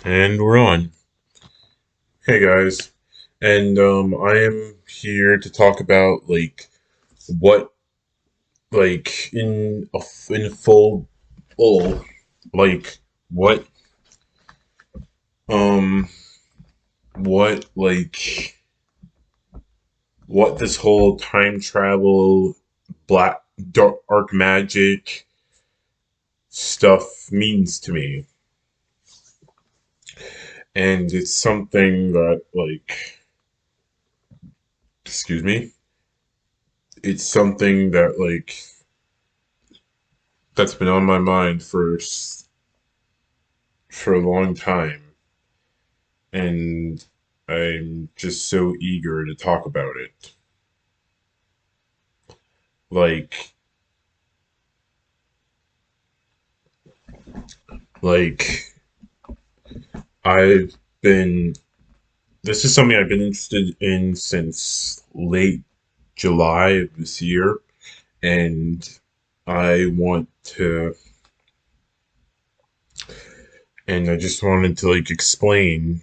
And we're on. Hey guys, and I am here to talk about what in full, oh, like what um what what this whole time travel, black dark magic stuff means to me, and it's something that excuse me, it's something that that's been on my mind for a long time, and I'm just so eager to talk about it. Like, like I've been. This is something I've been interested in since late July of this year, and I want to, and I just wanted to explain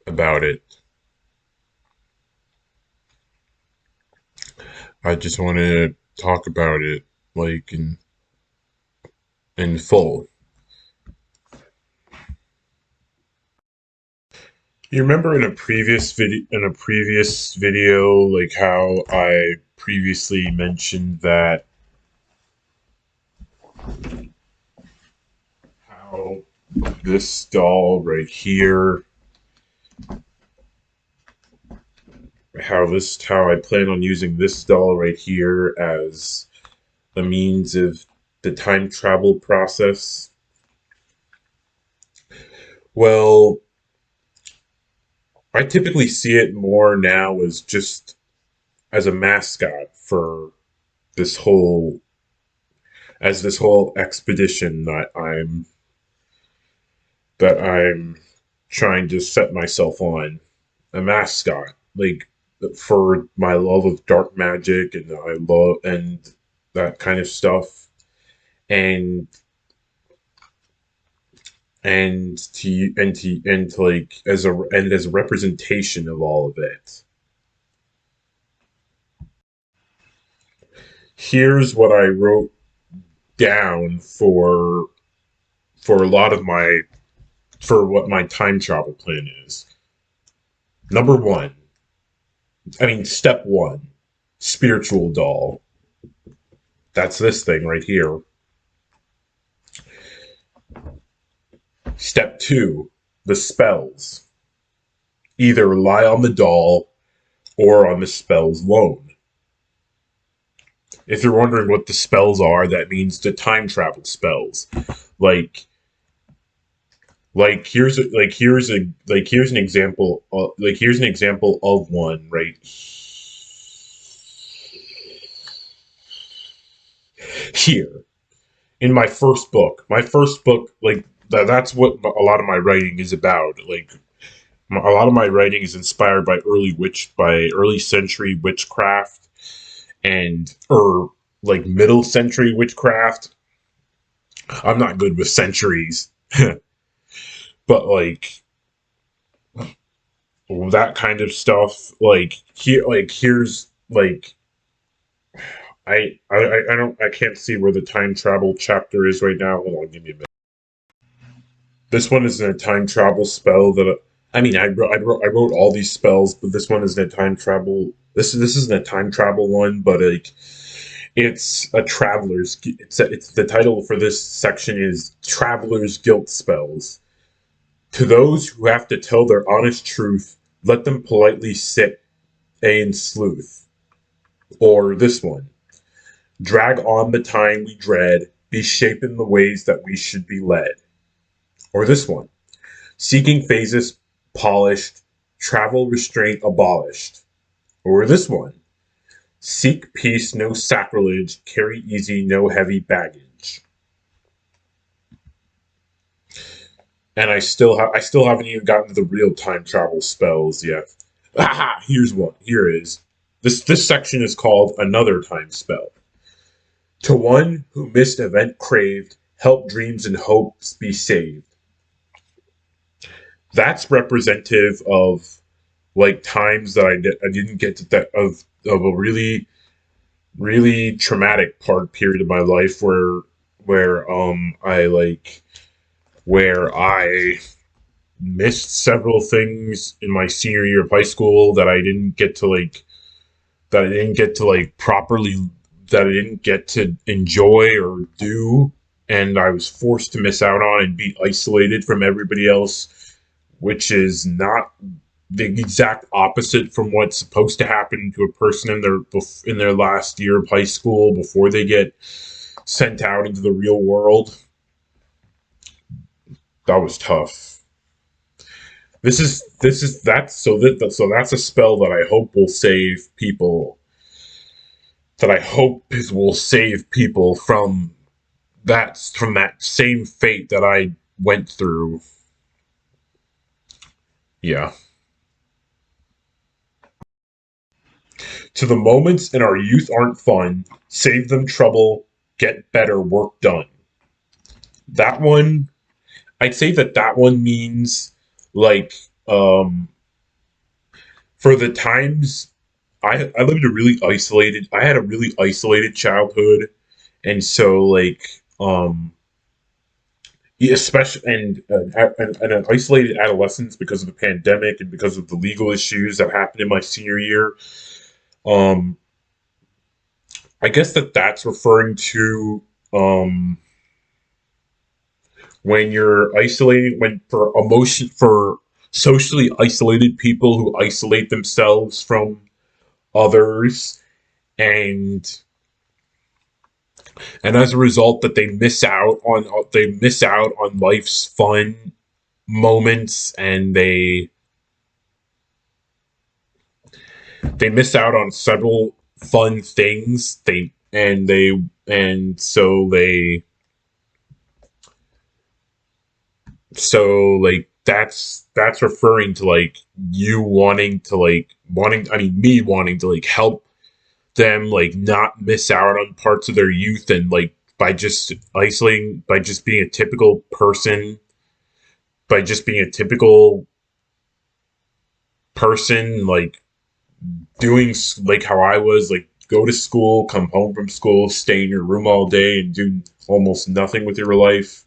about it. I just wanted to talk about it like in full. You remember in a previous video, like how I previously mentioned that how this doll right here, how I plan on using this doll right here as a means of the time travel process. Well, I typically see it more now as just as a mascot for this whole this whole expedition that I'm trying to set myself on, a mascot, for my love of dark magic, and I love and that kind of stuff, and and to as a representation of all of it. Here's what I wrote down for a lot of my for what my time travel plan is. Number one, step one, spiritual doll. That's this thing right here. Step two, the spells. Either rely on the doll or on the spells alone. If you're wondering what the spells are, that means the time travel spells. Like here's an example here's an example of one right here in my first book. My first book, that's what a lot of my writing is about. A lot of my writing is inspired by early century witchcraft, and or middle century witchcraft. I'm not good with centuries, but that kind of stuff. Here's I can't see where the time travel chapter is right now. Hold on, give me a minute. This one isn't a time travel spell that I wrote all these spells, but this one isn't a time travel. This isn't a time travel one, but it's a traveler's. It's the title for this section is Traveler's Guilt Spells. To those who have to tell their honest truth, let them politely sit and sleuth. Or this one, drag on the time we dread, be shaping the ways that we should be led. Or this one, seeking phases polished, travel restraint abolished. Or this one, seek peace, no sacrilege, carry easy, no heavy baggage. And I still haven't even gotten to the real time travel spells yet. Aha! Here's one. Here is this section is called Another Time Spell. To one who missed event craved, help dreams and hopes be saved. That's representative of like times that I didn't get to that of a really traumatic period of my life where I like where I missed several things in my senior year of high school that I didn't get to like properly that I didn't get to enjoy or do, and I was forced to miss out on and be isolated from everybody else, which is not the exact opposite from what's supposed to happen to a person in their last year of high school before they get sent out into the real world. That was tough. This is that's so that so that's a spell that I hope will save people. That I hope will save people from that same fate that I went through. Yeah. To the moments in our youth aren't fun. Save them trouble. Get better work done. That one, I'd say that one means like um for the times I lived a really isolated I had a really isolated childhood, and so like yeah, especially and an isolated adolescence because of the pandemic and because of the legal issues that happened in my senior year. um I guess that's referring to um when you're isolating when for socially isolated people who isolate themselves from others, and as a result that they miss out on life's fun moments, and they miss out on several fun things. And so that's referring to like you wanting to like wanting I mean me wanting to like help them like not miss out on parts of their youth, and like by just being a typical person, by just being a typical person, like doing like how I was, like go to school, come home from school, stay in your room all day and do almost nothing with your life,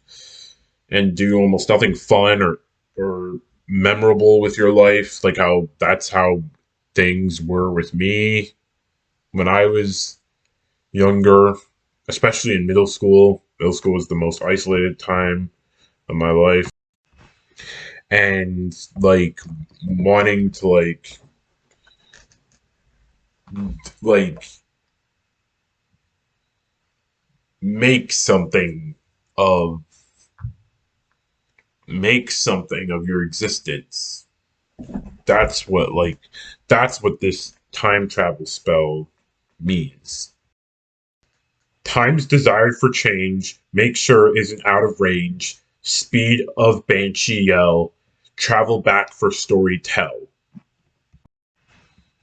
and do almost nothing fun or memorable with your life, like how that's how things were with me when I was younger, especially in middle school. Middle school was the most isolated time of my life, and like wanting to like make something of your existence. That's what like that's what this time travel spell means. Time's desire for change, make sure isn't out of range. Speed of banshee yell, travel back for story tell.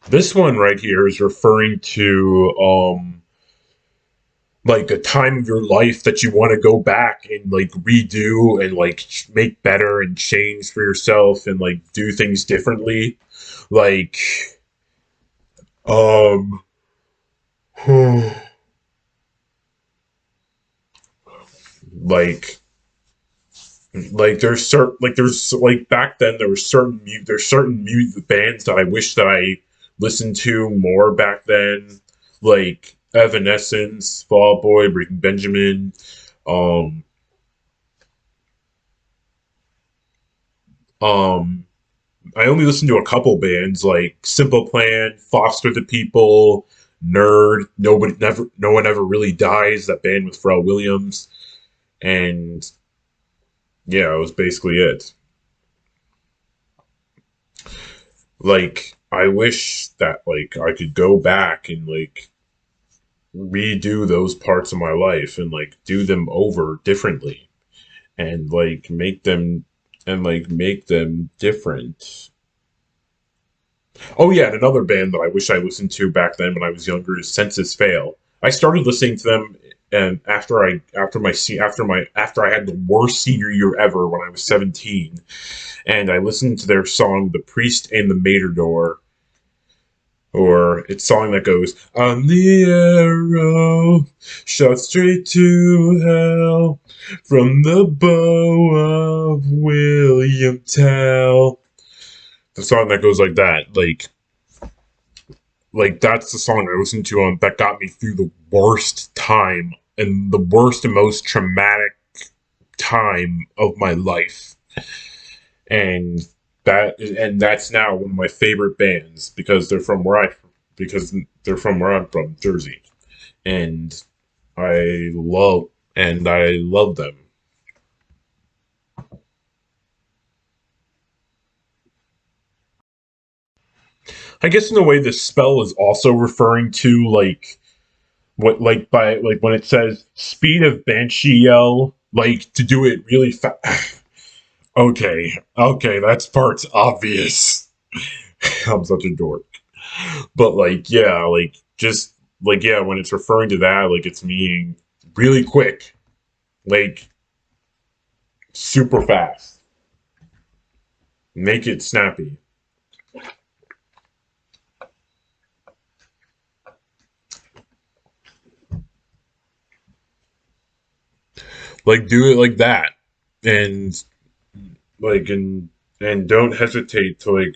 This one right here is referring to like a time of your life that you want to go back and like redo and like make better and change for yourself and like do things differently. Like um like there's like back then there were certain music bands that I wish that I listened to more back then, like Evanescence, Fall Out Boy, Breaking Benjamin. um um I only listened to a couple bands like Simple Plan, Foster the People, Nerd, no one ever really dies, that band with Pharrell Williams. And yeah, it was basically it. Like I wish that like I could go back and like redo those parts of my life and like do them over differently, and like make them different. Oh yeah, and another band that I wish I listened to back then when I was younger is Census Fail. I started listening to them and after I had the worst senior year ever when I was 17, and I listened to their song "The Priest and the Matador," or it's a song that goes, "On the arrow, shot straight to hell, from the bow of William Tell." The song that goes like that, like that's the song I listened to on that got me through the worst time and the worst and most traumatic time of my life. And that's now one of my favorite bands because they're from where I'm from, Jersey. And I love them. I guess in a way this spell is also referring to what by like when it says speed of banshee yell, like to do it really fast. Okay, that's part's obvious. I'm such a dork. But yeah, just yeah, when it's referring to that, like it's meaning really quick, like super fast. Make it snappy. Like do it like that. And like and don't hesitate to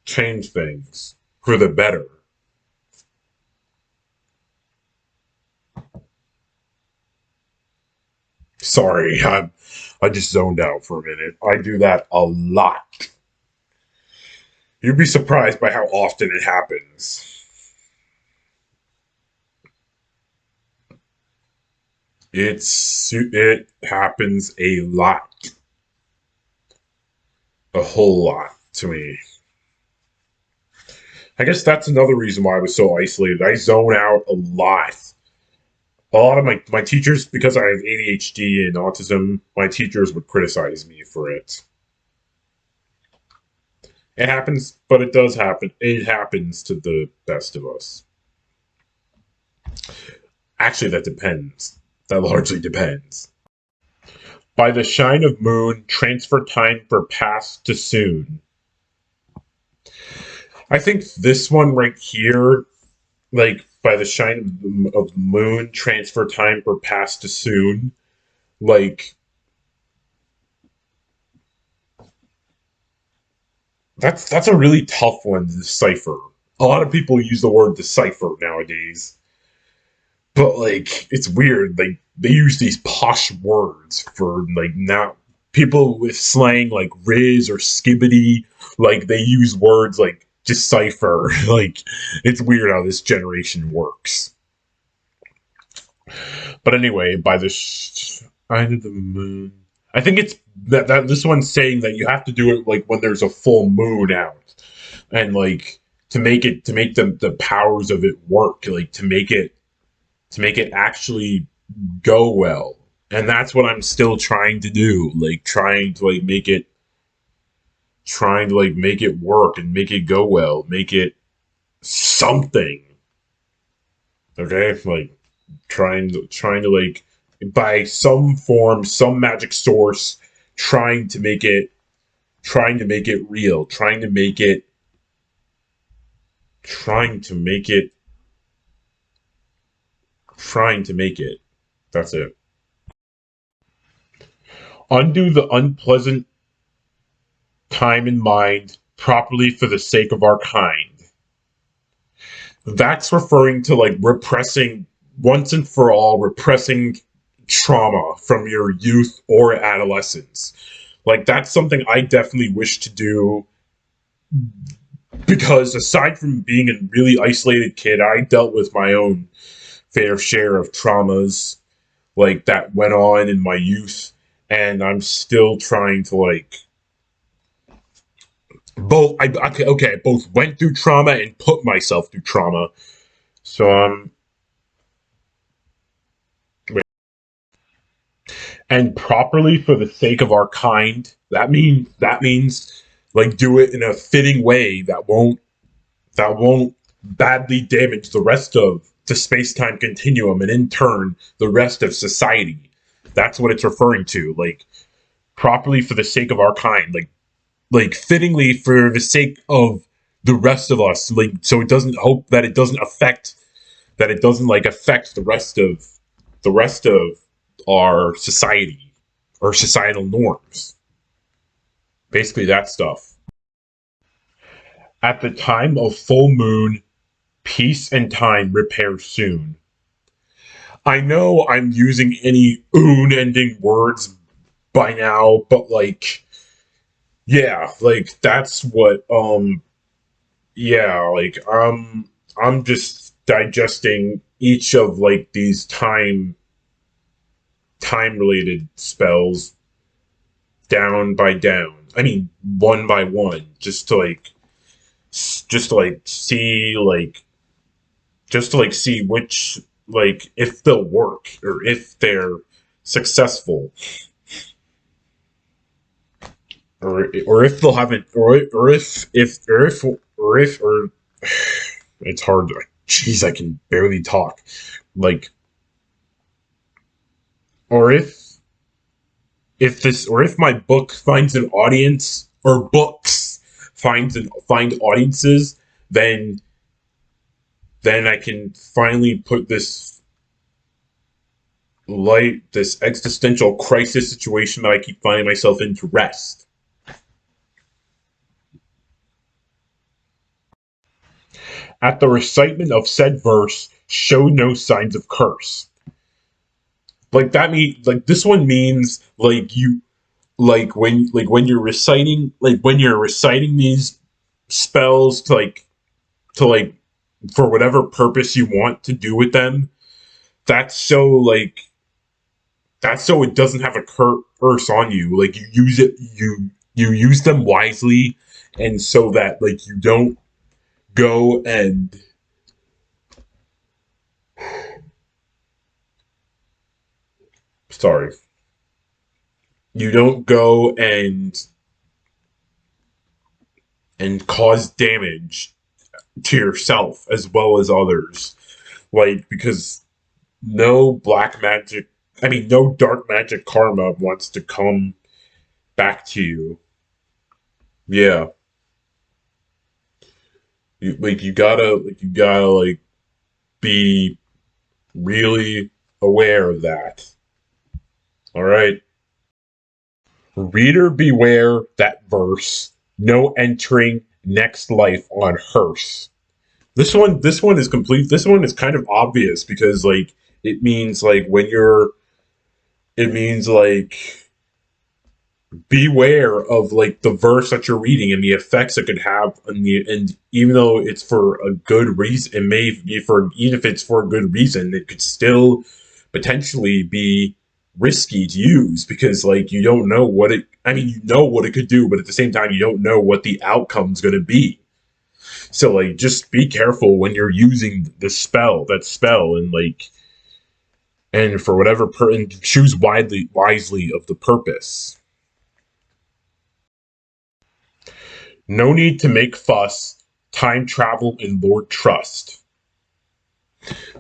change things for the better. Sorry, I just zoned out for a minute. I do that a lot. You'd be surprised by how often it happens. It happens a lot, a whole lot to me. I guess that's another reason why I was so isolated. I zone out a lot. A lot of my teachers, because I have ADHD and autism, my teachers would criticize me for it. It happens, but it does happen. It happens to the best of us. Actually, that depends. That largely depends. By the shine of moon, transfer time for past to soon. I think this one right here, like by the shine of moon, transfer time for past to soon, like that's a really tough one to decipher. A lot of people use the word decipher nowadays, but it's weird. Like they use these posh words for now people with slang like Riz or Skibbity, like they use words like decipher. Like it's weird how this generation works. But anyway, by the shine of the moon, I think it's that this one's saying that you have to do it like when there's a full moon out, and to make the powers of it work, like to make it actually go well. And that's what I'm still trying to do, like trying to make it work and make it go well, make it something. Okay, trying to by some form, some magic source, trying to make it real, trying to make it trying to make it. That's it. Undo the unpleasant time in mind properly for the sake of our kind. That's referring to repressing once and for all, repressing trauma from your youth or adolescence. Like that's something I definitely wish to do, because aside from being a really isolated kid, I dealt with my own fair share of traumas that went on in my youth, and I'm still trying to both I both went through trauma and put myself through trauma. So and properly for the sake of our kind. That means do it in a fitting way that won't badly damage the rest of the space-time continuum, and in turn, the rest of society. That's what it's referring to. Like, properly for the sake of our kind. Like fittingly for the sake of the rest of us. Like, so it doesn't hope that it doesn't affect like affect the rest of our society or societal norms. Basically, that stuff. At the time of full moon, peace and time repair soon. I know I'm using any oon ending words by now, but like, yeah, like that's what, yeah, like, I'm just digesting each of like these time related spells down by down. I mean, one by one, just to like see like just to like see which like if they'll work or if they're successful or if they'll have it or if or it's hard to, jeez, I can barely talk, like, or if or if my book finds an audience or books find audiences, then I can finally put this existential crisis situation that I keep finding myself in to rest. At the recitement of said verse, show no signs of curse. Like that means like this one means like you like when you're reciting these spells to like for whatever purpose you want to do with them, that's so like that's so it doesn't have a curse on you. Like you use them wisely, and so that like you don't go and sorry, you don't go and cause damage to yourself as well as others. Like, because no black magic, I mean, no dark magic karma wants to come back to you. Yeah. You gotta like be really aware of that. All right. Reader beware that verse. No entering next life on hearse. This one is complete. This one is kind of obvious because like it means like when you're it means like beware of like the verse that you're reading and the effects it could have on the, and even though it's for a good reason, it may be for, even if it's for a good reason, it could still potentially be risky to use because like you don't know what it, I mean, you know what it could do, but at the same time you don't know what the outcome's going to be. So like just be careful when you're using that spell, and like and for whatever and choose wisely of the purpose. No need to make fuss. Time travel and Lord trust.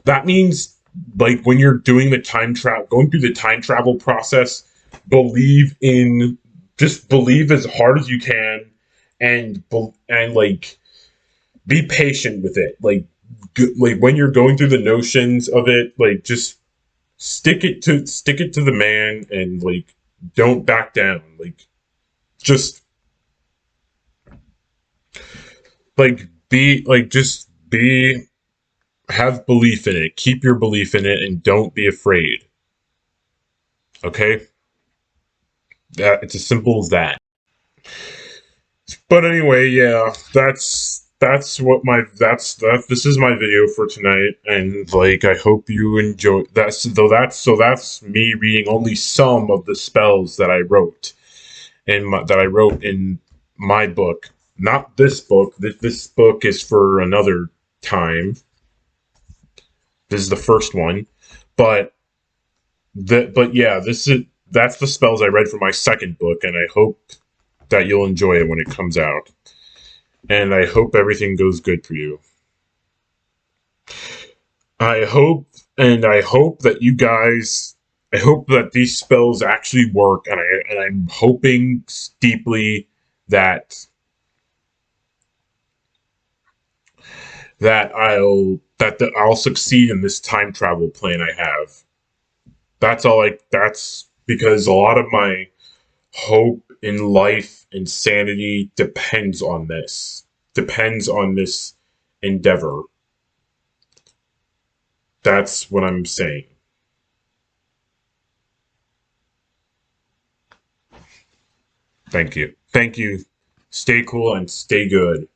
That means like when you're doing the time travel, going through the time travel process, believe in, just believe as hard as you can, and like be patient with it. Like when you're going through the notions of it, like just stick it to the man, and like don't back down. Like just like be like just be have belief in it. Keep your belief in it and don't be afraid. Okay? That it's as simple as that. But anyway, yeah, that's what my that this is my video for tonight, and like I hope you enjoy that. That's me reading only some of the spells that I wrote in my book. Not this book. This book is for another time. This is the first one, but yeah, that's the spells I read for my second book, and I hope that you'll enjoy it when it comes out. And I hope everything goes good for you. I hope, and I hope that you guys, I hope that these spells actually work, and I'm hoping deeply that I'll succeed in this time travel plan I have. That's because a lot of my hope in life and sanity depends on this endeavor. That's what I'm saying. Thank you. Thank you. Stay cool and stay good.